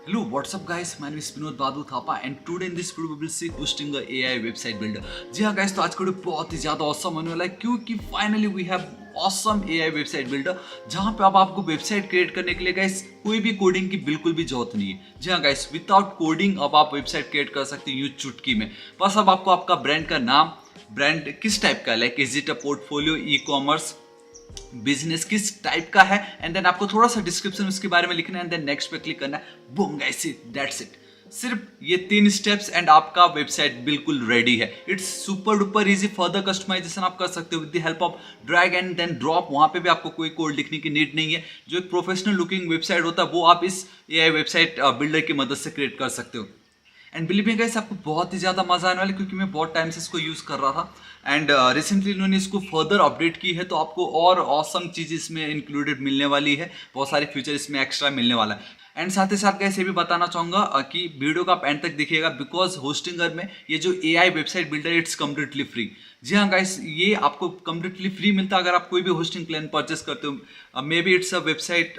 Hello, what's up guys? My name is Vinod Badu Thapa and today in this video we will see hosting a AI website builder. जी हाँ guys, तो आज का video बहुत ही ज़्यादा awesome होने वाला है क्योंकि finally we have awesome AI website builder जहाँ पे अब आपको वेबसाइट क्रिएट करने के लिए गाइस कोई भी कोडिंग की बिल्कुल भी जरूरत नहीं है। जी हाँ गाइस, विदाउट कोडिंग अब आप वेबसाइट क्रिएट कर सकते हैं यूज चुटकी में। बस अब आपको आपका ब्रांड का नाम, ब्रांड किस टाइप का है, like is it a portfolio, e commerce, business किस टाइप का है, एंड देन आपको थोड़ा सा डिस्क्रिप्शन उसके बारे में लिखना है एंड देन नेक्स्ट पे क्लिक करना है। Boom guys, that's it. सिर्फ ये 3 स्टेप्स एंड आपका वेबसाइट बिल्कुल रेडी है। It's super duper easy. Further customization आप कर सकते हो with the help of drag and then drop. वहां पे भी आपको कोई कोड लिखने की नीड नहीं है। जो एक प्रोफेशनल लुकिंग वेबसाइट होता है वो आप इस एआई वेबसाइट बिल्डर की मदद से क्रिएट कर सकते हो। एंड बिलीव मी गाइस, आपको बहुत ही ज़्यादा मजा आने वाला है क्योंकि मैं बहुत टाइम से इसको यूज़ कर रहा था एंड रिसेंटली इन्होंने इसको फर्दर अपडेट की है, तो आपको और ऑसम चीज़ इसमें इंक्लूडेड मिलने वाली है। बहुत सारे फीचर इसमें एक्स्ट्रा मिलने वाला है। एंड साथ ही साथ गाइस ये भी बताना चाहूँगा कि वीडियो का आप एंड तक देखिएगा बिकॉज होस्टिंगर में ये जो AI website builder it's completely free. जी हाँ गाइस, ये आपको कम्प्लीटली फ्री मिलता है अगर आप कोई भी होस्टिंग प्लान परचेस करते हो। May be it's a website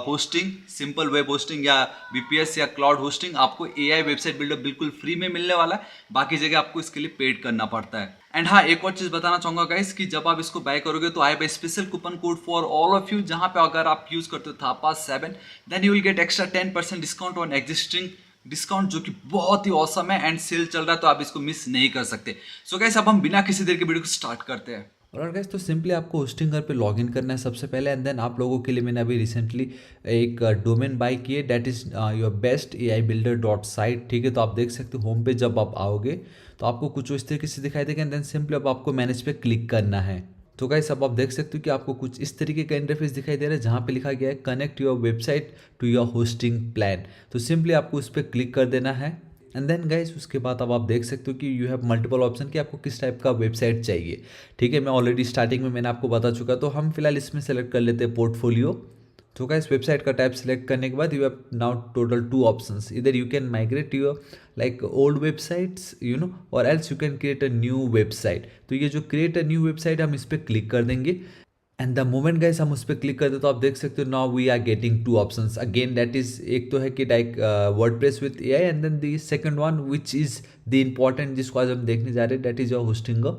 hosting, simple web hosting या बीपीएस या क्लाउड होस्टिंग, आपको एआई वेबसाइट बिल्डर बिल्कुल फ्री में मिलने वाला है। बाकी जगह आपको इसके लिए पेड करना पड़ता है। एंड हाँ, एक और चीज़ बताना चाहूँगा गाइस कि जब आप इसको बाय करोगे तो I have a special coupon code for all of you, जहाँ पे अगर आप यूज़ करते हो थापा7 then you will get extra 10% discount on existing discount, जो कि बहुत ही औसम है एंड सेल चल रहा है तो आप इसको मिस नहीं कर सकते। सो गाइस, अब हम बिना किसी देर के वीडियो को स्टार्ट करते हैं। और गाइस तो सिंपली आपको होस्टिंगर पे लॉगिन करना है सबसे पहले, एंड देन आप लोगों के लिए मैंने अभी रिसेंटली एक डोमेन बाय की है, that is your best A I builder dot site. ठीक है, तो आप देख सकते हो होम पे जब आप आओगे तो आपको कुछ इस तरीके से दिखाई देगा, एंड देन सिंपली अब आपको मैनेज पे क्लिक करना है। तो गाइस अब आप देख सकते हो कि आपको कुछ इस तरीके का इंटरफेस दिखाई दे रहा है जहाँ पे लिखा गया है connect your website to your hosting plan. तो सिंपली आपको उस पर क्लिक कर देना है, एंड देन गाइस उसके बाद अब आप देख सकते हो कि यू हैव मल्टीपल ऑप्शन कि आपको किस टाइप का वेबसाइट चाहिए। ठीक है, मैं ऑलरेडी स्टार्टिंग में मैंने आपको बता चुका, तो हम फिलहाल इसमें सेलेक्ट कर लेते हैं पोर्टफोलियो। तो गाइस वेबसाइट का टाइप सेलेक्ट करने के बाद you have now total 2 options, इधर you can migrate your like old websites और else you can create a new website. तो ये जो क्रिएट अ न्यू वेबसाइट हम इस पर क्लिक कर देंगे, एंड द मोमेंट गाइस हम उस पर क्लिक करते तो आप देख सकते हो now we are getting 2 options again, that is एक तो है कि like WordPress with AI, and then the second one which is the important जिसको आज हम देखने जा रहे हैं, that is your hosting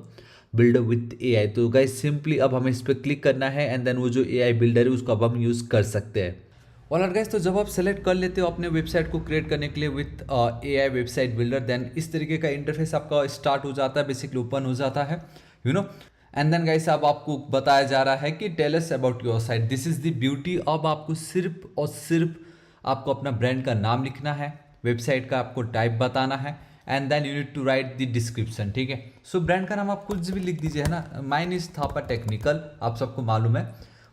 builder with AI. तो गाइस सिंपली अब हमें इस पर क्लिक करना है, एंड देन वो जो एआई बिल्डर है उसको अब हम यूज़ कर सकते हैं। और गाइस तो जब आप सेलेक्ट कर लेते हो अपने वेबसाइट को क्रिएट करने के लिए with AI website builder, then इस तरीके का इंटरफेस आपका स्टार्ट हो जाता है, बेसिकली ओपन हो जाता है एंड देन गाइस अब आपको बताया जा रहा है कि tell us about your site, this is the beauty. अब आपको सिर्फ और सिर्फ आपको अपना ब्रांड का नाम लिखना है, वेबसाइट का आपको टाइप बताना है, and then you need to write the description. ठीक है, सो ब्रांड का नाम आप कुछ भी लिख दीजिए, है ना। माइन इज थापा टेक्निकल, आप सबको मालूम है।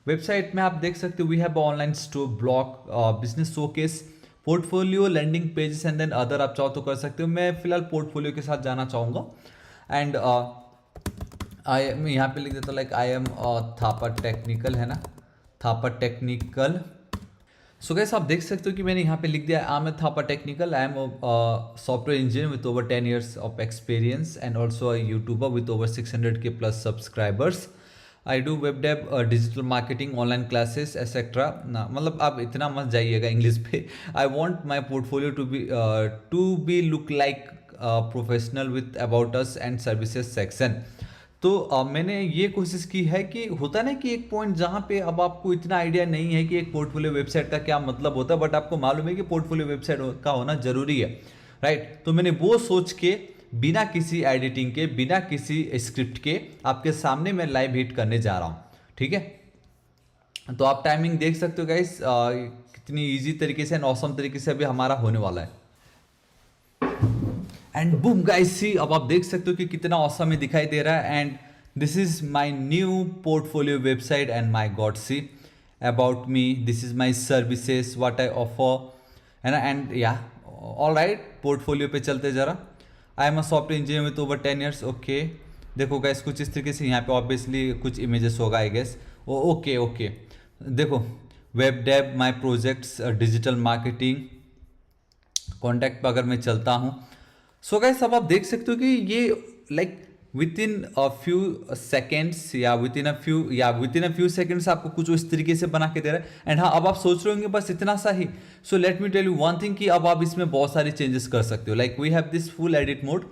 वेबसाइट में आप देख सकते हो we have online store, blog, business showcase, portfolio, landing pages, and then other आप चाहो तो कर सकते हो। मैं फिलहाल पोर्टफोलियो के साथ जाना चाहूँगा, एंड आई एम यहाँ पे लिख देता हूँ like I am Thapa technical, है ना, थापा टेक्निकल। सो गैस आप देख सकते हो कि मैंने यहाँ पे लिख दिया I am a Thapa technical, I am software engineer with over 10 years of experience and also a YouTuber with over 600K plus subscribers. I do web dev, digital marketing, online classes etcetera ना। मतलब आप इतना मत जाइएगा English पे। I want my portfolio to be look like professional with about us and services section. तो मैंने ये कोशिश की है कि होता ना कि एक पॉइंट जहाँ पे अब आपको इतना आइडिया नहीं है कि एक पोर्टफोलियो वेबसाइट का क्या मतलब होता है, बट आपको मालूम है कि पोर्टफोलियो वेबसाइट का होना जरूरी है, राइट। तो मैंने वो सोच के बिना किसी एडिटिंग के, बिना किसी स्क्रिप्ट के आपके सामने मैं लाइव हिट करने जा रहा हूँ। ठीक है, तो आप टाइमिंग देख सकते हो गाइस कितनी ईजी तरीके से एंड ऑसम तरीके से अभी हमारा होने वाला है। एंड बूम गाइस सी, अब आप देख सकते हो कि कितना औसम में दिखाई दे रहा है, and this is my new portfolio website, and my God see about me, this is my services what I offer, है ना। एंड या ऑल राइट, पोर्टफोलियो पे चलते जरा। I am a software engineer with over 10 years। Okay, देखो guys कुछ इस तरीके से यहाँ पे ऑब्वियसली कुछ इमेजेस होगा आई गेस। ओके ओके, देखो वेब डेव, माई प्रोजेक्ट्स, डिजिटल मार्केटिंग, कॉन्टैक्ट पर अगर मैं चलता हूँ। सो गाइस अब आप देख सकते हो कि ये like within a few seconds या within a few seconds आपको कुछ इस तरीके से बना के दे रहा है। एंड हाँ, अब आप सोच रहे होंगे बस इतना सा ही। So let me tell you one thing कि अब आप इसमें बहुत सारी चेंजेस कर सकते हो। Like we have this full edit mode.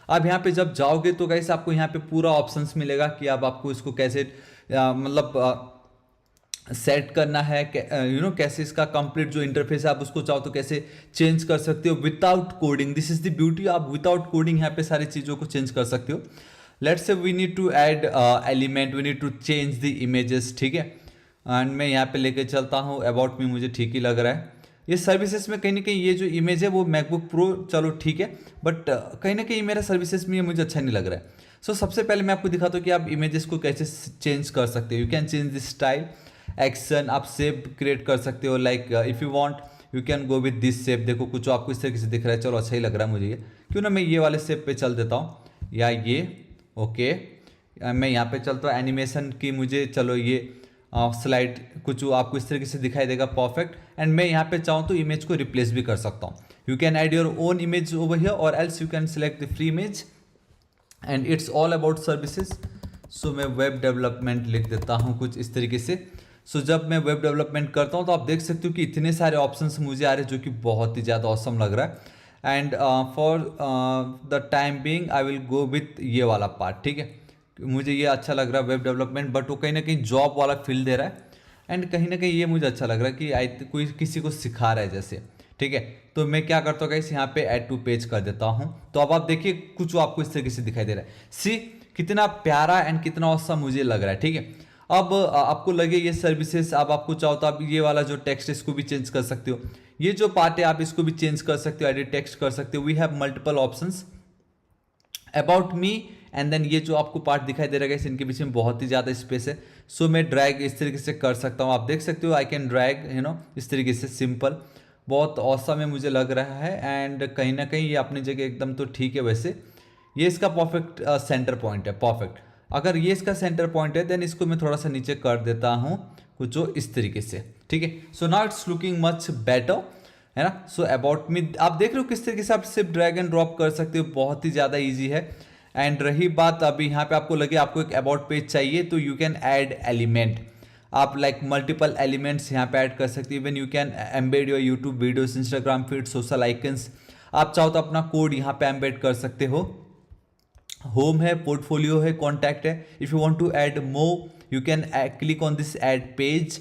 अब यहाँ पे जब जाओगे तो गाइस आपको यहाँ पे पूरा ऑप्शंस मिलेगा कि अब आपको इसको कैसे मतलब सेट करना है, कैसे इसका कंप्लीट जो इंटरफेस है आप उसको चाहो तो कैसे चेंज कर सकते हो without coding. This is the beauty, आप विदाउट कोडिंग यहाँ पे सारी चीज़ों को चेंज कर सकते हो। Let's say we need to add element, we need to change the images, ठीक है। एंड मैं यहाँ पे लेके चलता हूँ अबाउट मी, मुझे ठीक ही लग रहा है। ये सर्विसेज में कहीं ना कहीं ये जो इमेज है वो मैकबुक प्रो चलो ठीक है, बट कहीं ना कहीं मेरा सर्विसेज में ये मुझे अच्छा नहीं लग रहा है। सो सबसे पहले मैं आपको दिखाता हूँ कि आप इमेजेस को कैसे चेंज कर सकते हो। You can change this style, action, आप शेप क्रिएट कर सकते हो। Like if you want you can go with this shape. देखो कुछ आपको इस तरीके से दिख रहा है, चलो अच्छा ही लग रहा है मुझे ये। क्यों ना मैं ये वाले शेप पे चल देता हूँ, या ये ओके। मैं यहाँ पे चलता हूँ एनिमेशन की, मुझे चलो ये स्लाइड कुछ आपको इस तरीके से दिखाई देगा, परफेक्ट। एंड मैं यहाँ पे चाहूँ तो इमेज को रिप्लेस भी कर सकता हूँ। You can add your own image over here और else you can select the free image and it's all about services. So मैं वेब डेवलपमेंट लिख देता हूँ कुछ इस तरीके से। सो जब मैं वेब डेवलपमेंट करता हूँ तो आप देख सकते हो कि इतने सारे ऑप्शंस मुझे आ रहे हैं जो कि बहुत ही ज़्यादा ऑसम लग रहा है। And for the time being I will go with ये वाला पार्ट, ठीक है। मुझे ये अच्छा लग रहा है वेब डेवलपमेंट, बट वो कहीं ना कहीं जॉब वाला फील दे रहा है। एंड कहीं ना कहीं ये मुझे अच्छा लग रहा है कि कोई किसी को सिखा रहा है जैसे, ठीक है। तो मैं क्या करता हूँ गाइस, यहाँ पे ऐड टू पेज कर देता हूँ। तो अब आप देखिए कुछ आपको इस तरीके से दिखाई दे रहा है। सी कितना प्यारा एंड कितना औसम मुझे लग रहा है, ठीक है। अब आपको लगे ये सर्विसेज, अब आपको चाहो तो आप ये वाला जो टेक्स्ट है इसको भी चेंज कर सकते हो। ये जो पार्ट है आप इसको भी चेंज कर सकते हो, एडिट टेक्स्ट कर सकते हो। We have multiple options about me. And then ये जो आपको पार्ट दिखाई दे रहा है इनके बीच में बहुत ही ज़्यादा स्पेस है। सो मैं ड्रैग इस तरीके से कर सकता हूँ, आप देख सकते हो। आई कैन ड्रैग इस तरीके से, सिंपल, बहुत औसम में मुझे लग रहा है। एंड कहीं ना कहीं ये अपनी जगह एकदम तो ठीक है। वैसे ये इसका परफेक्ट सेंटर पॉइंट है, परफेक्ट। अगर ये इसका सेंटर पॉइंट है देन इसको मैं थोड़ा सा नीचे कर देता हूँ कुछ जो इस तरीके से, ठीक है। So now it's looking much better, है ना। सो अबाउट मी आप देख रहे हो किस तरीके से आप सिर्फ ड्रैग एंड ड्रॉप कर सकते हो, बहुत ही ज़्यादा ईजी है। एंड रही बात अभी यहाँ पे आपको लगे आपको एक अबाउट पेज चाहिए तो यू कैन ऐड एलिमेंट। आप लाइक मल्टीपल एलिमेंट्स यहाँ पे ऐड कर सकते हो। Even you can embed your YouTube videos, Instagram feed, social icons. आप चाहो तो अपना कोड यहाँ पे एम्बेड कर सकते हो। होम है, पोर्टफोलियो है, कॉन्टैक्ट है। If you want to add more you can click on this add page.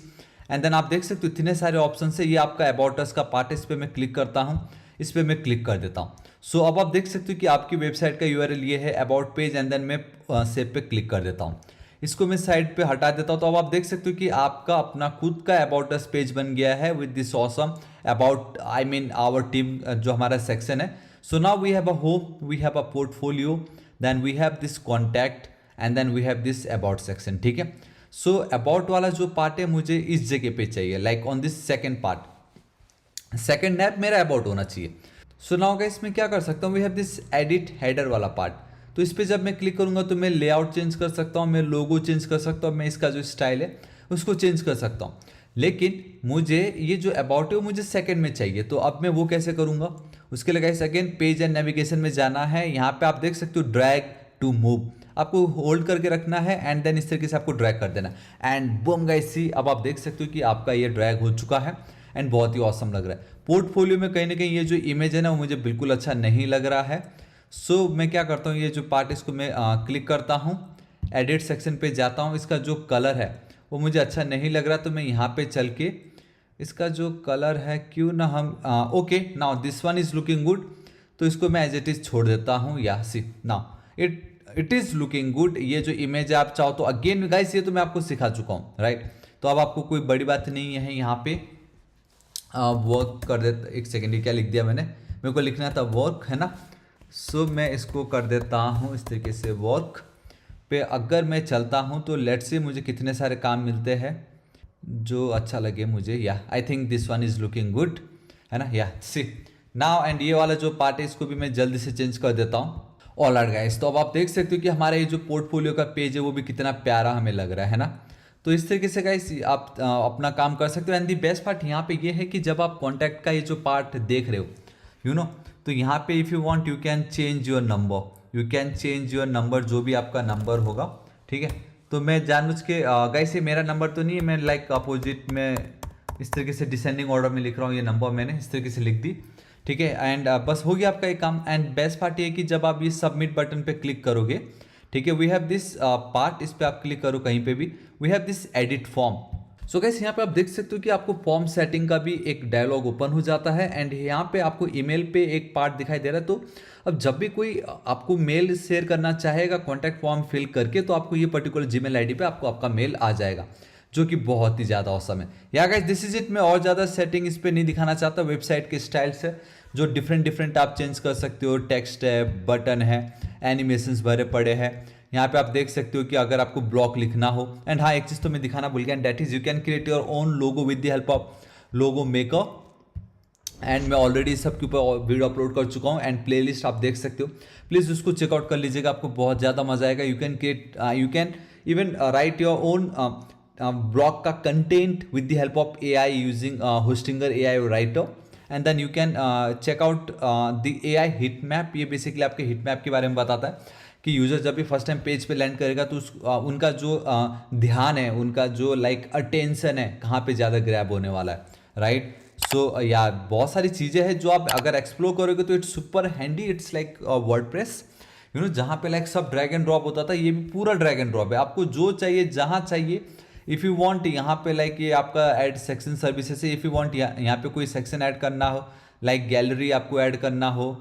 And then आप देख सकते हो इतने सारे ऑप्शन है। ये आपका अबाउट अस का पार्ट है, इस पर मैं क्लिक करता हूँ, इस पर मैं क्लिक कर देता हूँ। सो अब आप देख सकते हो कि आपकी वेबसाइट का यूआरएल ये है, अबाउट पेज। एंड देन मैं सेव पे क्लिक कर देता हूँ, इसको मैं साइड पे हटा देता हूँ। तो अब आप देख सकते हो कि आपका अपना खुद का अबाउट अस पेज बन गया है with this awesome about, I mean our team, जो हमारा सेक्शन है। So now we have a home, we have a portfolio, then we have this contact and then we have this about section, ठीक है। So about वाला जो part है मुझे इस जगह पे चाहिए, like on this second part, second nap मेरा अबाउट होना चाहिए। सो नाउ गाइस मैं क्या कर सकता हूँ, we have this edit header वाला पार्ट। तो इस पर जब मैं क्लिक करूंगा तो मैं लेआउट चेंज कर सकता हूँ, मैं लोगो चेंज कर सकता हूँ, मैं इसका जो स्टाइल है उसको चेंज कर सकता हूँ। लेकिन मुझे ये जो अबाउट है वो मुझे सेकंड में चाहिए। तो अब मैं वो कैसे करूँगा, उसके लिए guys again page and navigation में जाना है। यहाँ पे आप देख सकते हो ड्रैग टू मूव, आपको होल्ड करके रखना है एंड देन इस तरीके से आपको ड्रैग कर देना एंड बूम गाइस सी, अब आप देख सकते हो कि आपका ये ड्रैग हो चुका है एंड बहुत ही ऑसम लग रहा है। पोर्टफोलियो में कहीं ना कहीं ये जो इमेज है ना वो मुझे बिल्कुल अच्छा नहीं लग रहा है। सो मैं क्या करता हूँ, ये जो पार्ट इसको मैं क्लिक करता हूँ, एडिट सेक्शन पे जाता हूँ। इसका जो कलर है वो मुझे अच्छा नहीं लग रहा, तो मैं यहाँ पे चल के इसका जो कलर है क्यों ना हम okay now this one is looking good, तो इसको मैं एज इट इज छोड़ देता हूँ। या see now it is looking good. ये जो इमेज है आप चाहो तो अगेन गाइस ये तो मैं आपको सिखा चुका हूँ, राइट। तो अब आपको कोई बड़ी बात नहीं है यहाँ पे वर्क कर देता। एक सेकेंड, ये क्या लिख दिया मैंने, मेरे को लिखना था वर्क, है ना। सो मैं इसको कर देता हूँ इस तरीके से वर्क पे। अगर मैं चलता हूँ तो लेट्स से मुझे कितने सारे काम मिलते हैं जो अच्छा लगे मुझे। या I think this one is looking good, है ना। या सी नाउ एंड ये वाला जो पार्ट है इसको भी मैं जल्दी से चेंज कर देता हूँ। ऑल राइट गाइस, तो अब आप देख सकते हो कि हमारा ये जो पोर्टफोलियो का पेज है वो भी कितना प्यारा हमें लग रहा है ना। तो इस तरीके से गाइस आप अपना काम कर सकते हो। एंड दी बेस्ट पार्ट यहाँ पे ये है कि जब आप कॉन्टैक्ट का ये जो पार्ट देख रहे हो तो यहाँ पे if you want you can change your number, you can change your number, जो भी आपका नंबर होगा, ठीक है। तो मैं जानबूझ के गाइस ये मेरा नंबर तो नहीं है, मैं लाइक अपोजिट में इस तरीके से डिसेंडिंग ऑर्डर में लिख रहा हूँ, ये नंबर मैंने इस तरीके से लिख दी, ठीक है। एंड बस हो गया आपका ये काम। एंड बेस्ट पार्ट ये है कि जब आप ये सबमिट बटन पे क्लिक करोगे, ठीक है, वी हैव दिस पार्ट, इस पे आप क्लिक करो कहीं पे भी, we have this edit form. So guys यहाँ पे आप देख सकते हो कि आपको फॉर्म सेटिंग का भी एक डायलॉग ओपन हो जाता है। एंड यहाँ पे आपको ईमेल पे एक पार्ट दिखाई दे रहा है। तो अब जब भी कोई आपको मेल शेयर करना चाहेगा कॉन्टैक्ट फॉर्म फिल करके, तो आपको ये पर्टिकुलर जीमेल आईडी पे आपको आपका मेल आ जाएगा, जो कि बहुत ही ज़्यादा औसम है। या गाइस दिस इज इट। मैं और ज़्यादा सेटिंग इस पे नहीं दिखाना चाहता। वेबसाइट के स्टाइल से जो डिफरेंट आप चेंज कर सकते हो, टेक्स्ट है, बटन है, एनिमेशंस भरे पड़े हैं। यहाँ पे आप देख सकते हो कि अगर आपको ब्लॉक लिखना हो, एंड हाँ एक चीज़ तो मैं दिखाना भूल गया, and that is you can create your own logo with the help of logo maker. And मैं ऑलरेडी सबके ऊपर वीडियो अपलोड कर चुका हूँ, एंड प्लेलिस्ट आप देख सकते हो, प्लीज़ उसको चेकआउट कर लीजिएगा, आपको बहुत ज़्यादा मजा आएगा। You can even write your own blog का content with the help of AI using Hostinger AI writer. And then you can check out the AI heat map. ये बेसिकली आपके हिट मैप के बारे में बताता है कि यूजर जब भी फर्स्ट टाइम पेज पे लैंड करेगा तो उनका जो ध्यान है, उनका जो लाइक अटेंशन है, कहाँ पे ज़्यादा ग्रैब होने वाला है, राइट। सो यार बहुत सारी चीज़ें हैं जो आप अगर एक्सप्लोर करोगे तो it's super handy. It's like WordPress, you know, जहाँ पे लाइक सब ड्रैग एंड ड्रॉप होता था, ये भी पूरा ड्रैग एंड ड्रॉप है। आपको जो चाहिए जहाँ चाहिए, इफ़ यू वांट, यहाँ पे लाइक ये आपका ऐड सेक्शन सर्विसेज है। इफ़ यू वांट यहाँ पे कोई सेक्शन ऐड करना हो, लाइक गैलरी आपको ऐड करना हो,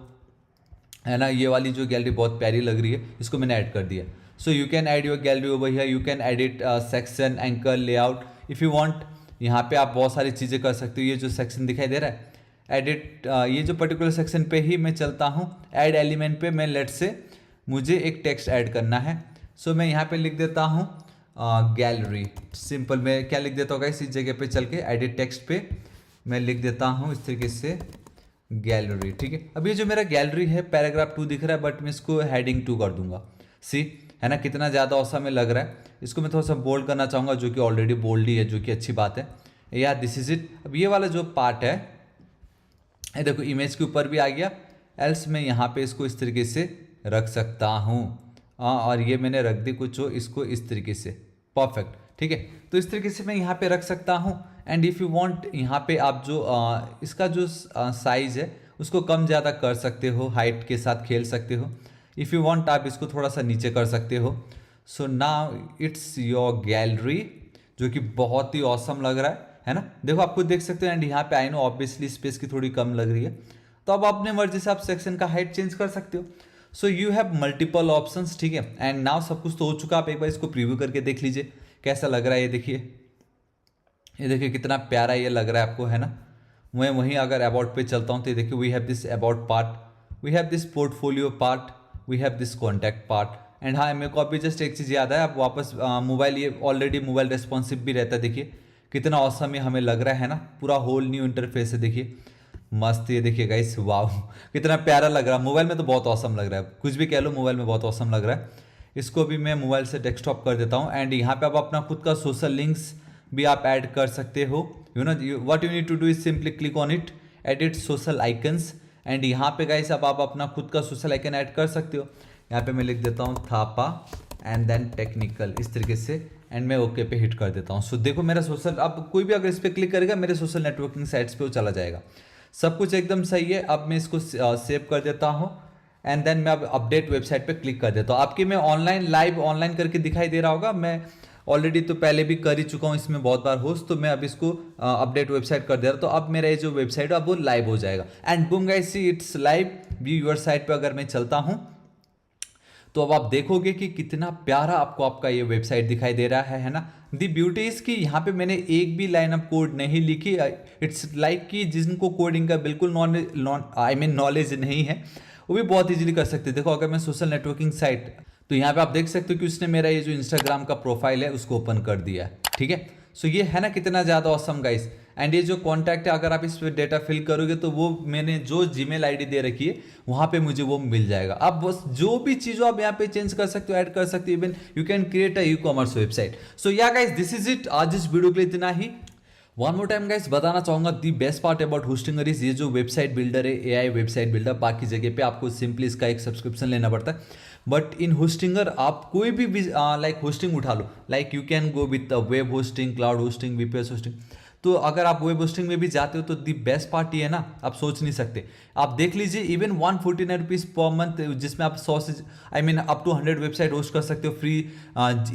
है ना, ये वाली जो गैलरी बहुत प्यारी लग रही है, इसको मैंने ऐड कर दिया। So you can add your gallery over here, you can edit section, anchor, layout if you want. यहाँ पे आप बहुत सारी चीज़ें कर सकते हो। ये जो सेक्शन दिखाई दे रहा है, एडिट, ये जो पर्टिकुलर सेक्शन पे ही मैं चलता हूँ। ऐड एलिमेंट पे मैं लेट से मुझे एक टेक्स्ट ऐड करना है। सो मैं यहाँ पे लिख देता हूँ गैलरी। सिंपल मैं क्या लिख देता हूँ इस जगह पे चल के एडिट टेक्स्ट पे मैं लिख देता हूँ इस तरीके से गैलरी, ठीक है। अब ये जो मेरा गैलरी है पैराग्राफ 2 दिख रहा है, बट मैं इसको हेडिंग 2 कर दूंगा। सी है ना, कितना ज़्यादा औसम में लग रहा है। इसको मैं थोड़ा सा बोल्ड करना चाहूँगा, जो कि ऑलरेडी बोल्ड ही है, जो कि अच्छी बात है यार। This is it. अब ये वाला जो पार्ट है, ये देखो इमेज के ऊपर भी आ गया। एल्स मैं यहाँ पे इसको इस तरीके से रख सकता हूँ, और ये मैंने रख दी कुछ हो इसको इस तरीके से, परफेक्ट, ठीक है। तो इस तरीके से मैं यहाँ पे रख सकता हूँ। एंड इफ़ यू वांट, यहाँ पे आप जो इसका जो साइज़ है उसको कम ज़्यादा कर सकते हो, हाइट के साथ खेल सकते हो। इफ़ यू वांट आप इसको थोड़ा सा नीचे कर सकते हो। So now it's your gallery, जो कि बहुत ही ऑसम लग रहा है ना। देखो आप खुद देख सकते हो। एंड यहाँ पे आई नो ऑब्वियसली स्पेस की थोड़ी कम लग रही है, तो अब अपने मर्जी से आप सेक्शन का हाइट चेंज कर सकते हो। So you have multiple options, ठीक है। एंड नाउ सब कुछ तो हो चुका, आप एक बार इसको प्रीव्यू करके देख लीजिए कैसा लग रहा है। ये देखिए कितना प्यारा ये लग रहा है आपको, है ना। मैं वहीं अगर अबाउट पे चलता हूँ तो ये देखिए we have this about part, we have this portfolio part, we have this contact part. And हाँ मेरे को अभी जस्ट एक चीज़ याद है, आप वापस मोबाइल, ये ऑलरेडी मोबाइल रेस्पॉन्सिव भी रहता है। देखिए कितना औसम ये हमें लग रहा है ना, पूरा होल न्यू इंटरफेस है, देखिए मस्त। ये देखिए गाइस, वाव कितना प्यारा लग रहा है। मोबाइल में तो बहुत औसम लग रहा है, कुछ भी कह लो, मोबाइल में बहुत औसम लग रहा है। इसको भी मैं मोबाइल से डेस्कटॉप कर देता हूँ। एंड यहाँ पे आप अपना खुद का सोशल लिंक्स भी आप ऐड कर सकते हो। You know what you need to do is simply click on it, edit social icons. And यहाँ पे गाइस अब आप अपना खुद का सोशल आइकन ऐड कर सकते हो। यहाँ पे मैं लिख देता हूँ थापा एंड देन टेक्निकल, इस तरीके से। एंड मैं ओके पे हिट कर देता हूँ। सो देखो मेरा सोशल, अब कोई भी अगर इस पर क्लिक करेगा मेरे सोशल नेटवर्किंग साइट्स पे वो चला जाएगा। सब कुछ एकदम सही है। अब मैं इसको सेव कर देता हूँ। एंड देन मैं अब अपडेट वेबसाइट पे क्लिक कर देता हूँ। आपकी मैं ऑनलाइन लाइव ऑनलाइन करके दिखाई दे रहा होगा, मैं ऑलरेडी तो पहले भी कर ही चुका हूँ इसमें बहुत बार होस्ट, तो मैं अब इसको अपडेट वेबसाइट कर दे रहा हूँ। तो अब मेरा ये जो वेबसाइट है अब वो लाइव हो जाएगा। And boom guys see it's live. View your site पे अगर मैं चलता हूँ तो अब आप देखोगे कि कितना प्यारा आपको आपका ये वेबसाइट दिखाई दे रहा है ना। दी ब्यूटी इज कि यहाँ पे मैंने एक भी लाइन ऑफ कोड नहीं लिखी। इट्स लाइक कि जिनको कोडिंग का बिल्कुल नॉलेज नहीं है वो भी बहुत इजीली कर सकते हैं। देखो अगर मैं सोशल नेटवर्किंग साइट, तो यहाँ पे आप देख सकते हो कि उसने मेरा ये जो इंस्टाग्राम का प्रोफाइल है उसको ओपन कर दिया है, ठीक है। सो ये है ना कितना ज़्यादा ऑसम गाइस। एंड ये जो कॉन्टैक्ट है अगर आप इस पर डेटा फिल करोगे तो वो मैंने जो जीमेल आईडी दे रखी है वहाँ पे मुझे वो मिल जाएगा। अब बस जो भी चीज़ों आप यहाँ पे चेंज कर सकते हो, ऐड कर सकते हो, even you can create a e-commerce website. So yeah guys this is it. आज इस वीडियो के लिए इतना ही। वन मोर टाइम गाइस बताना चाहूँगा the best part about Hostinger is ये जो वेबसाइट बिल्डर है एआई वेबसाइट बिल्डर, बाकी जगह पे आपको सिंपली इसका एक सब्सक्रिप्शन लेना पड़ता है, बट इन होस्टिंगर आप कोई भी लाइक होस्टिंग उठा लो, like you can go with web hosting, cloud hosting, VPS hosting. तो अगर आप वेब होस्टिंग में भी जाते हो तो दी बेस्ट पार्ट ये है ना, आप सोच नहीं सकते। आप देख लीजिए इवन 149 रुपीज़ पर मंथ, जिसमें आप 100 से I mean up to 100 website host कर सकते हो। फ्री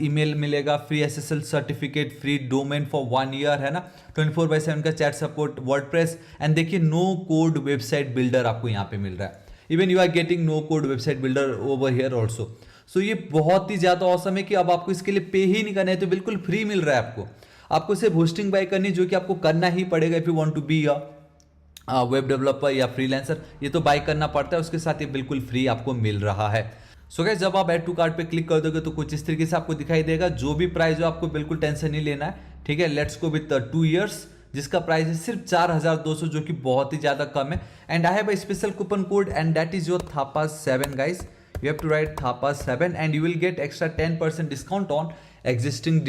ईमेल मिलेगा, free SSL certificate, free domain for 1 year, है ना, 24/7 का चैट सपोर्ट, वर्डप्रेस, एंड देखिए नो कोड वेबसाइट बिल्डर आपको यहाँ पे मिल रहा है। Even you are getting no code website builder over here also. So ये बहुत ही ज़्यादा औसम है कि अब आपको इसके लिए पे ही नहीं करना है, तो बिल्कुल फ्री मिल रहा है आपको। आपको सिर्फ होस्टिंग बाय करनी, जो कि आपको करना ही पड़ेगा if you want to be a web developer या फ्रीलांसर, ये तो बाय करना पड़ता है, उसके साथ ये बिल्कुल फ्री आपको मिल रहा है। सो गाइस जब आप ऐड टू कार्ट पे क्लिक कर दोगे तो कुछ इस तरीके से आपको दिखाई देगा। जो भी प्राइस हो आपको बिल्कुल टेंशन नहीं लेना है, ठीक है। लेट्स गो विथ 2 इयर्स, जिसका प्राइस है सिर्फ 4200, जो कि बहुत ही ज़्यादा कम है। And I have a special coupon code and that is your थापा7 guys. You have to write THAPA7 and you will get extra 10% discount on existing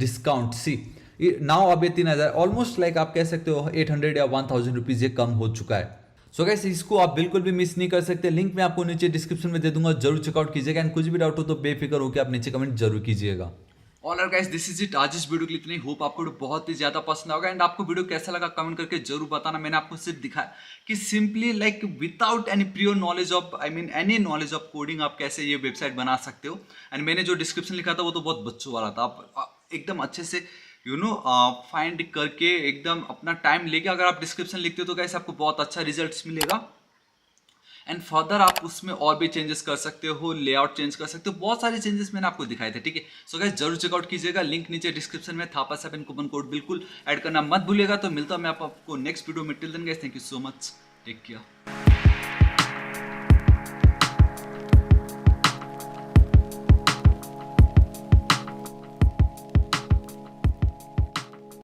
discount. See, now अब ये 3000 ऑलमोस्ट लाइक आप कह सकते हो 800 या 1000 रुपीज़ ये कम हो चुका है। सो गाइस इसको आप बिल्कुल भी मिस नहीं कर सकते, लिंक मैं आपको नीचे डिस्क्रिप्शन में दे दूंगा, जरूर चेकआउट कीजिएगा। एंड कुछ भी डाउट हो तो बेफिक्र होकर आप नीचे कमेंट जरूर कीजिएगा। Alright guys, this is it. आज इस वीडियो के लिए इतना ही। होप आपको बहुत ही ज्यादा पसंद होगा एंड आपको वीडियो कैसा लगा कमेंट करके जरूर बताना। मैंने आपको सिर्फ दिखाया कि simply like without any prior knowledge of any knowledge of coding आप कैसे ये वेबसाइट बना सकते हो। एंड मैंने जो डिस्क्रिप्शन लिखा था वो तो बहुत बच्चों वाला था। आप एकदम अच्छे से फाइंड करके एकदम अपना टाइम लेके अगर आप डिस्क्रिप्शन लिखते हो तो गाइस आपको बहुत अच्छा रिजल्ट मिलेगा। एंड फर्दर आप उसमें और भी चेंजेस कर सकते हो, लेआउट चेंज कर सकते हो, बहुत सारे चेंजेस मैंने आपको दिखाए थे, ठीक है। सो गाइस जरूर चेकआउट कीजिएगा, लिंक नीचे डिस्क्रिप्शन में थापा7 कूपन कोड बिल्कुल ऐड करना मत भूलिएगा। तो मिलता हूं मैं आपको नेक्स्ट वीडियो में। Till then guys, thank you so much, take care.